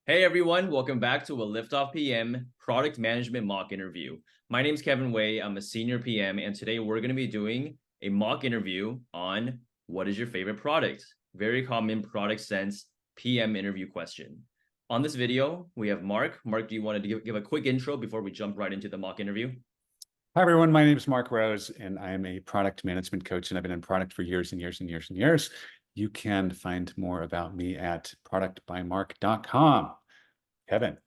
Hey everyone, welcome back to a Liftoff PM product management mock interview. My name is Kevin Wei, I'm a senior PM, and today we're going to be doing a mock interview on what is your favorite product? Very common product sense PM interview question. On this video, we have Mark. Mark, do you want to give a quick intro before we jump right into the mock interview? Hi, everyone. My name is Mark Rose, and I am a product management coach, and I've been in product for years and years and years and years. You can find more about me at productbymark.com. Kevin.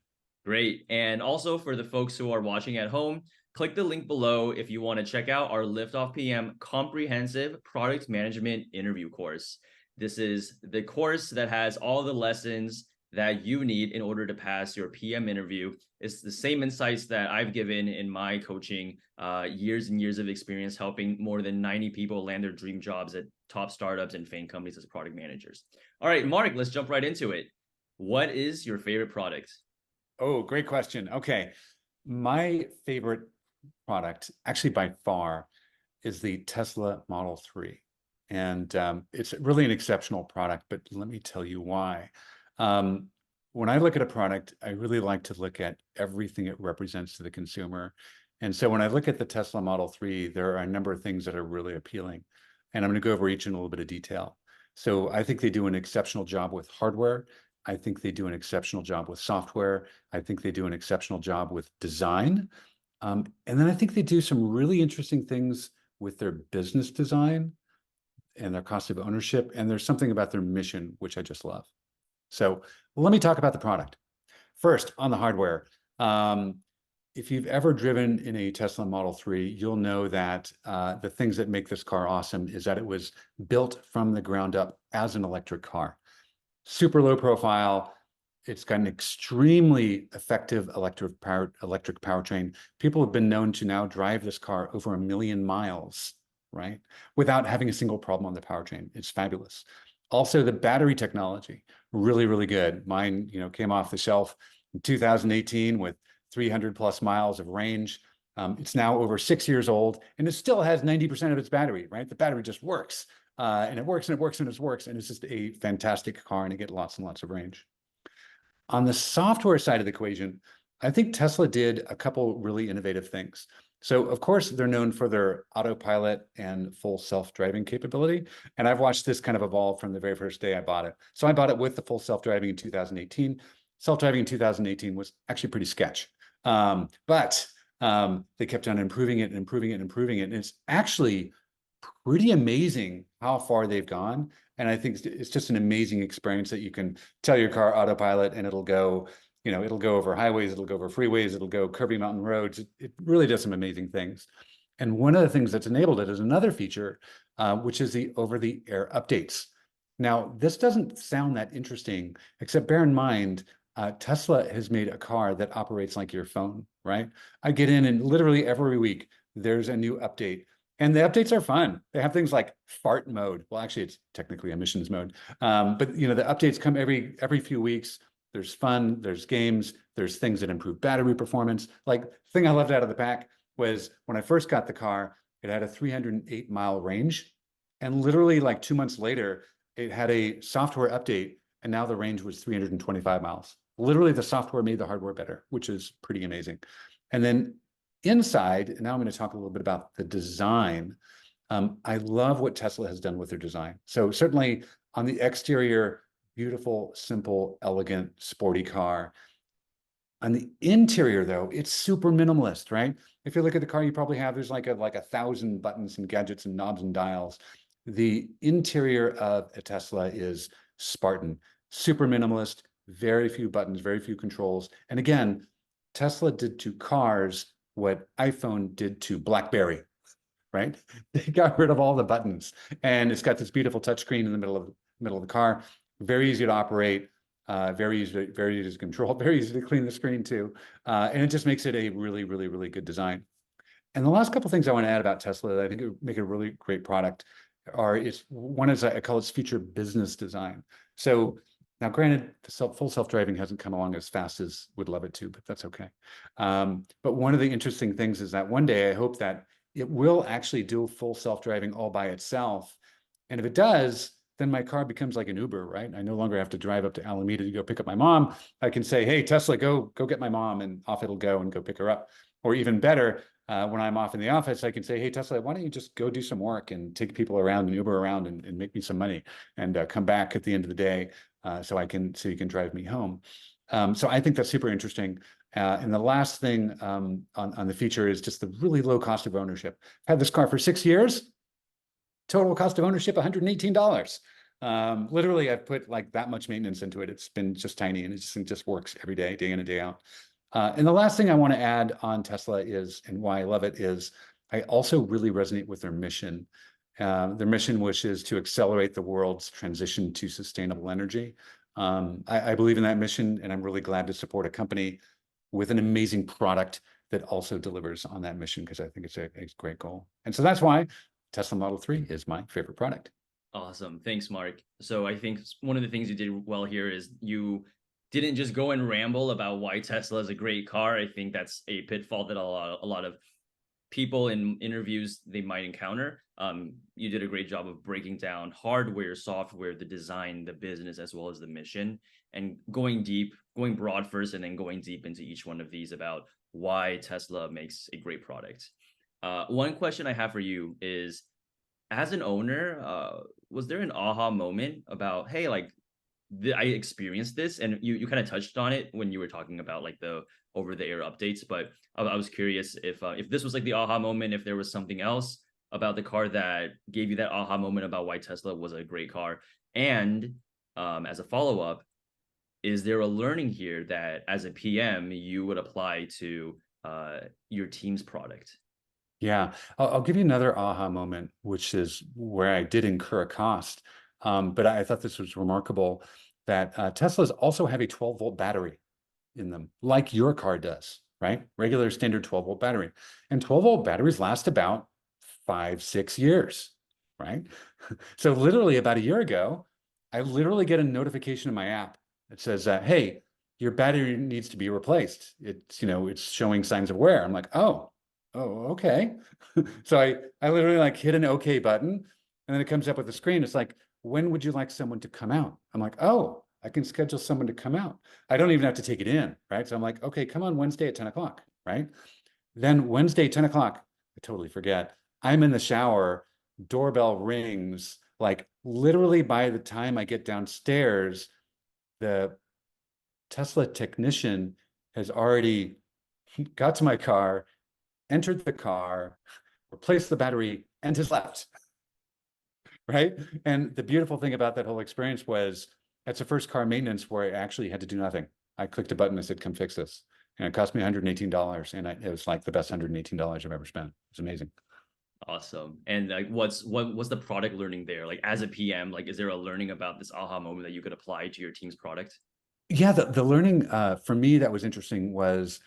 Great. And also for the folks who are watching at home, click the link below if you want to check out our Liftoff PM comprehensive product management interview course. This is the course that has all the lessons that you need in order to pass your PM interview. It's the same insights that I've given in my coaching, years and years of experience helping more than 90 people land their dream jobs at top startups and FAANG companies as product managers. All right, Mark, let's jump right into it. What is your favorite product? Oh, great question. Okay. My favorite product, actually by far, is the Tesla Model 3. And it's really an exceptional product, but let me tell you why. When I look at a product, I really like to look at everything it represents to the consumer. And so when I look at the Tesla Model 3, there are a number of things that are really appealing. And I'm going to go over each in a little bit of detail. So I think they do an exceptional job with hardware. I think they do an exceptional job with software. I think they do an exceptional job with design. And then I think they do some really interesting things with their business design and their cost of ownership. And there's something about their mission, which I just love. So let me talk about the product. First, on the hardware. If you've ever driven in a Tesla Model 3, you'll know that the things that make this car awesome is that it was built from the ground up as an electric car. Super low profile. It's got an extremely effective electric powertrain. People have been known to now drive this car over 1 million miles, right, without having a single problem on the powertrain. It's fabulous. Also, the battery technology, really, really good. Mine, came off the shelf in 2018 with 300 plus miles of range. It's now over 6 years old, and it still has 90% of its battery, right? The battery just works. And it works and it works and it works. And it's just a fantastic car, and you get lots and lots of range. On the software side of the equation, I think Tesla did a couple really innovative things. So, of course, they're known for their autopilot and full self-driving capability. And I've watched this kind of evolve from the very first day I bought it. So I bought it with the full self-driving in 2018. Self-driving in 2018 was actually pretty sketch. But they kept on improving it and improving it and improving it. And it's actually pretty amazing how far they've gone. And I think it's just an amazing experience that you can tell your car autopilot and it'll go over highways, it'll go over freeways, it'll go curvy mountain roads. It really does some amazing things. And one of the things that's enabled it is another feature, which is the over-the-air updates. Now, this doesn't sound that interesting, except bear in mind, Tesla has made a car that operates like your phone, right? I get in and literally every week, there's a new update. And the updates are fun. They have things like fart mode. Well, actually, it's technically emissions mode. But the updates come every few weeks. There's fun, there's games, there's things that improve battery performance. Like the thing I loved out of the pack was when I first got the car, it had a 308-mile range. And literally like 2 months later, it had a software update, and now the range was 325 miles. Literally, the software made the hardware better, which is pretty amazing. And then inside, and now I'm going to talk a little bit about the design. I love what Tesla has done with their design. So certainly on the exterior, beautiful, simple, elegant, sporty car. On the interior, though, it's super minimalist, right? If you look at the car you probably have, there's like 1,000 buttons and gadgets and knobs and dials. The interior of a Tesla is Spartan, super minimalist, very few buttons, very few controls. And again, Tesla did to cars what iPhone did to BlackBerry, right? They got rid of all the buttons, and it's got this beautiful touchscreen in the middle of the car. Very easy to operate, very easy to control, very easy to clean the screen too, and it just makes it a really, really, really good design. And the last couple of things I want to add about Tesla that I think make it a really great product one is I call it feature business design. So now, granted, the full self-driving hasn't come along as fast as would love it to, but that's okay. But one of the interesting things is that one day I hope that it will actually do full self-driving all by itself. And if it does, then my car becomes like an Uber, right? I no longer have to drive up to Alameda to go pick up my mom. I can say, hey, Tesla, go get my mom, and off it'll go and go pick her up. Or even better, when I'm off in the office, I can say, hey, Tesla, why don't you just go do some work and take people around and Uber around and make me some money, and come back at the end of the day, so you can drive me home. So I think that's super interesting. And the last thing on the feature is just the really low cost of ownership. I've had this car for 6 years. Total cost of ownership, $118. Literally, I've put like that much maintenance into it. It's been just tiny, and it just works every day, day in and day out. And the last thing I want to add on Tesla is, and why I love it, is I also really resonate with their mission. Their mission, which is to accelerate the world's transition to sustainable energy. I believe in that mission, and I'm really glad to support a company with an amazing product that also delivers on that mission, because I think it's a great goal. And so that's why Tesla Model 3 is my favorite product. Awesome. Thanks, Mark. So I think one of the things you did well here is you didn't just go and ramble about why Tesla is a great car. I think that's a pitfall that a lot of people in interviews they might encounter. You did a great job of breaking down hardware, software, the design, the business, as well as the mission, and going deep, going broad first, and then going deep into each one of these about why Tesla makes a great product. One question I have for you is, as an owner, was there an aha moment about, hey, like I experienced this, and you kind of touched on it when you were talking about like the over the air updates, but I was curious if this was like the aha moment, if there was something else about the car that gave you that aha moment about why Tesla was a great car. And as a follow up, is there a learning here that as a PM you would apply to your team's product? Yeah, I'll give you another aha moment, which is where I did incur a cost. But I thought this was remarkable that Teslas also have a 12-volt battery in them, like your car does, right? Regular standard 12-volt battery. And 12-volt batteries last about 5, 6 years, right? So literally about a year ago, I literally get a notification in my app that says, hey, your battery needs to be replaced. It's showing signs of wear. I'm like, oh, okay. So I literally like hit an okay button, and then it comes up with a screen. It's like, when would you like someone to come out? I'm like, oh, I can schedule someone to come out. I don't even have to take it in, right? So I'm like, okay, come on Wednesday at 10 o'clock, right? Then Wednesday, 10 o'clock, I totally forget. I'm in the shower, doorbell rings. Like literally by the time I get downstairs, the Tesla technician has already got to my car, entered the car, replaced the battery, and has left. Right. And the beautiful thing about that whole experience was that's the first car maintenance where I actually had to do nothing. I clicked a button and said, come fix this. And it cost me $118. And it was like the best $118 I've ever spent. It's amazing. Awesome. And like what's the product learning there? Like as a PM, like is there a learning about this aha moment that you could apply to your team's product? Yeah, the learning for me that was interesting was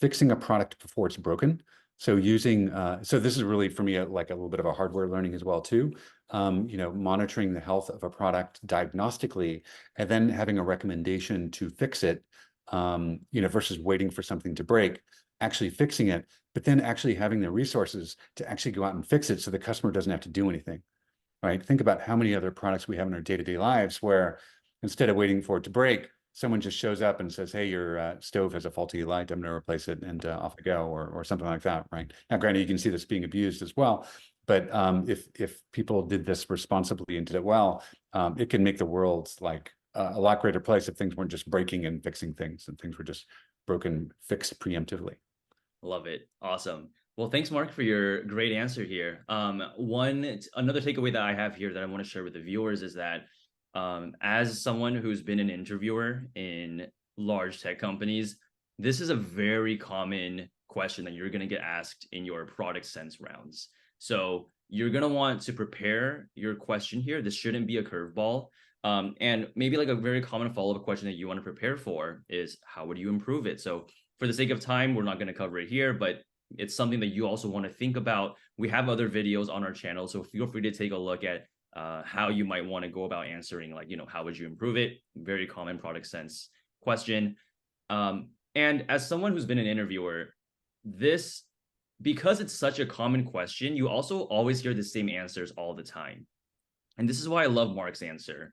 fixing a product before it's broken. So so this is really for me like a little bit of a hardware learning as well too. Monitoring the health of a product diagnostically, and then having a recommendation to fix it, versus waiting for something to break, actually fixing it, but then actually having the resources to actually go out and fix it so the customer doesn't have to do anything, right? Think about how many other products we have in our day-to-day lives where instead of waiting for it to break, someone just shows up and says, hey, your stove has a faulty light, I'm going to replace it, and off I go, or something like that, right? Now, granted, you can see this being abused as well, but if people did this responsibly and did it well, it can make the world like a lot greater place if things weren't just breaking and fixing things, and things were just broken, fixed preemptively. Love it. Awesome. Well, thanks, Mark, for your great answer here. Another takeaway that I have here that I want to share with the viewers is that as someone who's been an interviewer in large tech companies, this is a very common question that you're going to get asked in your product sense rounds. So you're going to want to prepare your question here. This shouldn't be a curveball. And maybe like a very common follow-up question that you want to prepare for is, how would you improve it? So for the sake of time, we're not going to cover it here, but it's something that you also want to think about. We have other videos on our channel, so feel free to take a look at how you might want to go about answering, like, how would you improve it? Very common product sense question. And as someone who's been an interviewer, because it's such a common question, you also always hear the same answers all the time. And this is why I love Mark's answer,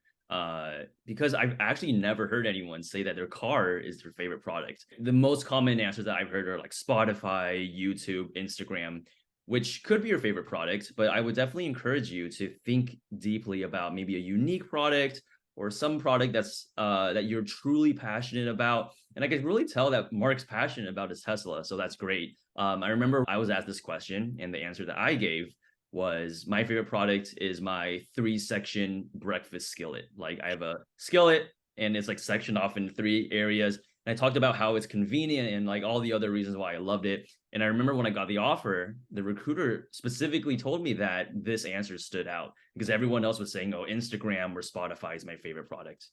because I've actually never heard anyone say that their car is their favorite product. The most common answers that I've heard are like Spotify, YouTube, Instagram, which could be your favorite product, but I would definitely encourage you to think deeply about maybe a unique product or some product that you're truly passionate about. And I could really tell that Mark's passionate about his Tesla, so that's great. I remember I was asked this question, and the answer that I gave was my favorite product is my 3-section breakfast skillet. Like I have a skillet and it's like sectioned off in 3 areas. And I talked about how it's convenient and like all the other reasons why I loved it. And I remember when I got the offer, the recruiter specifically told me that this answer stood out because everyone else was saying, oh, Instagram or Spotify is my favorite product.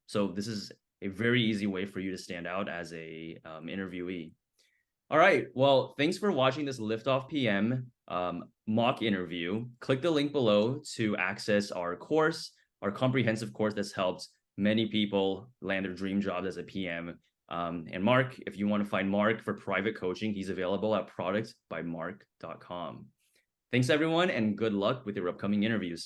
So this is a very easy way for you to stand out as a interviewee. All right. Well, thanks for watching this Liftoff PM mock interview. Click the link below to access our course, our comprehensive course that's helped many people land their dream jobs as a PM. And Mark, if you want to find Mark for private coaching, he's available at productbymark.com. Thanks, everyone, and good luck with your upcoming interviews.